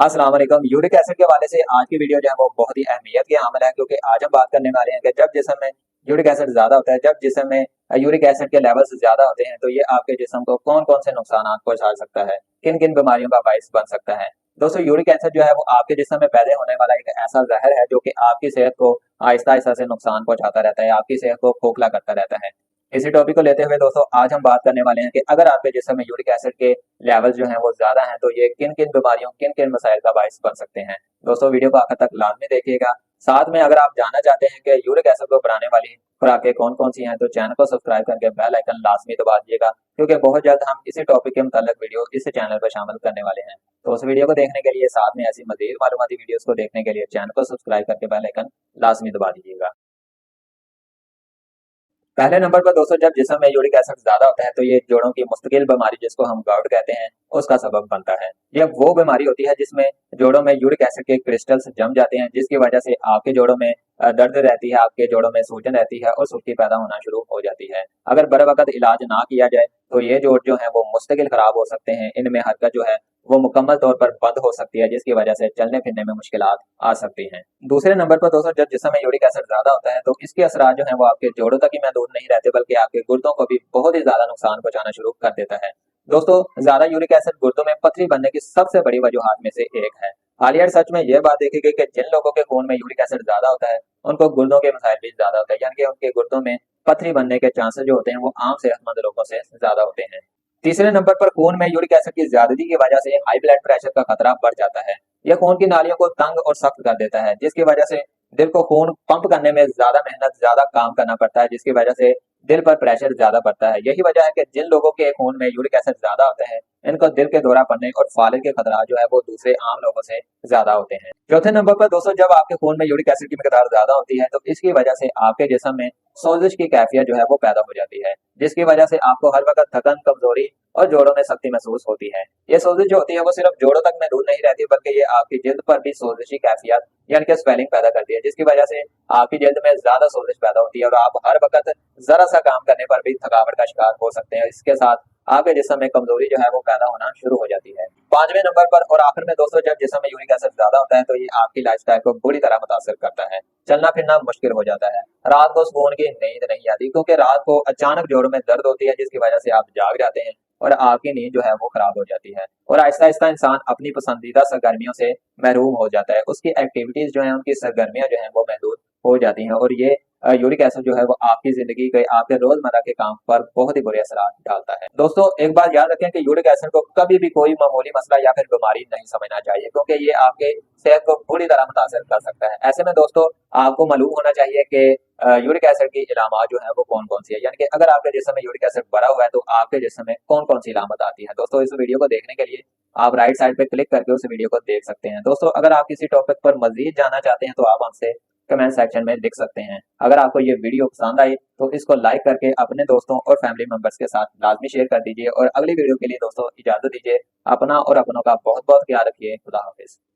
अस्सलाम वालेकुम। Uric acid के हवाले से आज की वीडियो जो है वो बहुत ही अहमियत की हामिल है, क्योंकि आज हम बात करने वाले हैं कि जब जिस्म में यूरिक एसिड ज्यादा होता है, जब जिस्म में यूरिक एसिड के लेवल्स ज्यादा होते हैं, तो ये आपके जिस्म को कौन कौन से नुकसान पहुंचा सकता है, किन किन बीमारियों का बायस बन सकता है। दोस्तों, यूरिक एसिड जो है वो आपके जिस्म में पैदा होने वाला एक ऐसा जहर है जो कि आपकी सेहत को आहिस्ता आहिस्ता से नुकसान पहुंचाता रहता है, आपकी सेहत को खोखला करता रहता है। इसी टॉपिक को लेते हुए दोस्तों आज हम बात करने वाले हैं कि अगर आपके जिस्म में यूरिक एसिड के लेवल जो हैं वो ज्यादा हैं, तो ये किन किन बीमारियों, किन किन मसाइल का बायस बन सकते हैं। दोस्तों, वीडियो को आखिर तक लाजमी देखिएगा। साथ में अगर आप जानना चाहते हैं कि यूरिक एसिड को बढ़ाने वाली खुराकें कौन कौन सी हैं, तो चैनल को सब्सक्राइब करके बेल आइकन लाजमी दबा दीजिएगा, क्योंकि बहुत जल्द हम इसी टॉपिक के मुताल्लिक वीडियो इस चैनल पर शामिल करने वाले हैं। तो उस वीडियो को देखने के लिए, साथ में ऐसी मजीद मालूमाती वीडियोस को देखने के लिए चैनल को सब्सक्राइब करके बेल आइकन लाजमी दबा दीजिएगा। पहले नंबर पर दोस्तों, जब जिस्म में यूरिक एसिड ज्यादा होता है, तो ये जोड़ों की मुस्तकिल बीमारी, जिसको हम गाउट कहते हैं, उसका सबब बनता है। यह वो बीमारी होती है जिसमें जोड़ों में यूरिक एसिड के क्रिस्टल्स जम जाते हैं, जिसकी वजह से आपके जोड़ों में दर्द रहती है, आपके जोड़ों में सूजन रहती है और सुर्खी पैदा होना शुरू हो जाती है। अगर बर वक्त इलाज ना किया जाए तो ये जोड़ जो है वो मुस्तकिल खराब हो सकते हैं, इनमें हरकत जो है वो मुकम्मल तौर पर बंद हो सकती है, जिसकी वजह से चलने फिरने में मुश्किलात आ सकती हैं। दूसरे नंबर पर दोस्तों, जब जिस्म में यूरिक एसिड ज्यादा होता है, तो इसके असरात जो है वो आपके जोड़ों तक ही महदूद नहीं रहते, बल्कि आपके गुर्दों को भी बहुत ही ज्यादा नुकसान पहुंचाना शुरू कर देता है। दोस्तों, ज्यादा यूरिक एसिड गुर्दों में पथरी बनने की सबसे बड़ी वजूहात में से एक है। हालिया रिसर्च में यह बात देखी गई कि जिन लोगों के खून में यूरिक एसिड ज्यादा होता है, उनको गुर्दों के मसाइल भी ज्यादा होते हैं, यानी कि उनके गुर्दों में पथरी बनने के चांसेस जो होते हैं वो आम सेहतमंद लोगों से ज्यादा होते हैं। तीसरे नंबर पर खून में यूरिक एसिड की ज्यादती की वजह से हाई ब्लड प्रेशर का खतरा बढ़ जाता है। यह खून की नालियों को तंग और सख्त कर देता है, जिसकी वजह से दिल को खून पंप करने में ज्यादा मेहनत, ज्यादा काम करना पड़ता है, जिसकी वजह से दिल पर प्रेशर ज्यादा पड़ता है। यही वजह है कि जिन लोगों के खून में यूरिक एसिड ज्यादा होता है, इनको दिल के दौरा पड़ने और फालिज के खतरा जो है वो दूसरे आम लोगों से ज्यादा होते हैं। चौथे नंबर पर दोस्तों, जब आपके खून में यूरिक एसिड की मिकदार ज्यादा होती है, तो इसकी वजह से आपके जिस्म में सोजिश की कैफियत जो है वो पैदा हो जाती है, जिसकी वजह से आपको हर वक्त थकन, कमजोरी और जोड़ों में सख्ती महसूस होती है। ये सोजिश जो होती है वो सिर्फ जोड़ों तक महदूद नहीं रहती, बल्कि ये आपकी जिल्द पर भी सोजिशी कैफियत यानी कि स्वेलिंग पैदा करती है, जिसकी वजह से आपकी जिल्द में ज्यादा सोजिश पैदा होती है और आप हर वक्त जरा सा काम करने पर भी थकावट का शिकार हो सकते हैं। इसके साथ आपके जिस्म में कमजोरी जो है वो पैदा होना शुरू हो जाती है। पांचवें नंबर पर और आखिर में दोस्तों, जब जिस्म में यूरिक एसिड ज्यादा होता है, तो ये आपकी लाइफस्टाइल को बुरी तरह मुतासर करता है। चलना फिरना मुश्किल हो जाता है, रात को सुकून की नींद नहीं आती, क्योंकि रात को अचानक जोड़ों में दर्द होती है, जिसकी वजह से आप जाग जाते हैं और आपकी नींद जो है वो खराब हो जाती है और आहिस्ता आहिस्ता इंसान अपनी पसंदीदा सरगर्मियों से महरूम हो जाता है। उसकी एक्टिविटीज जो है, उनकी सरगर्मियां जो है वो महदूद हो जाती हैं और ये यूरिक एसिड जो है वो आपकी जिंदगी के, आपके रोजमर्रा के काम पर बहुत ही बुरे असर डालता है। दोस्तों, एक बात याद रखें कि यूरिक एसिड को कभी भी कोई मामूली मसला या फिर बीमारी नहीं समझना चाहिए, क्योंकि ये आपके सेहत को बुरी तरह मुतासर कर सकता है। ऐसे में दोस्तों, आपको मालूम होना चाहिए कि यूरिक एसिड की इलामात जो है वो कौन कौन सी है, यानी कि अगर आपके जिस्म में यूरिक एसिड बढ़ा हुआ है तो आपके जिस्म में कौन कौन सी इलामत आती है। दोस्तों, इस वीडियो को देखने के लिए आप राइट साइड पे क्लिक करके उस वीडियो को देख सकते हैं। दोस्तों, अगर आप किसी टॉपिक पर मजीद जानना चाहते हैं तो आप हमसे कमेंट सेक्शन में लिख सकते हैं। अगर आपको ये वीडियो पसंद आई तो इसको लाइक करके अपने दोस्तों और फैमिली मेंबर्स के साथ लाजमी शेयर कर दीजिए और अगली वीडियो के लिए दोस्तों इजाजत दीजिए। अपना और अपनों का बहुत बहुत ख्याल रखिए। खुदा हाफिज।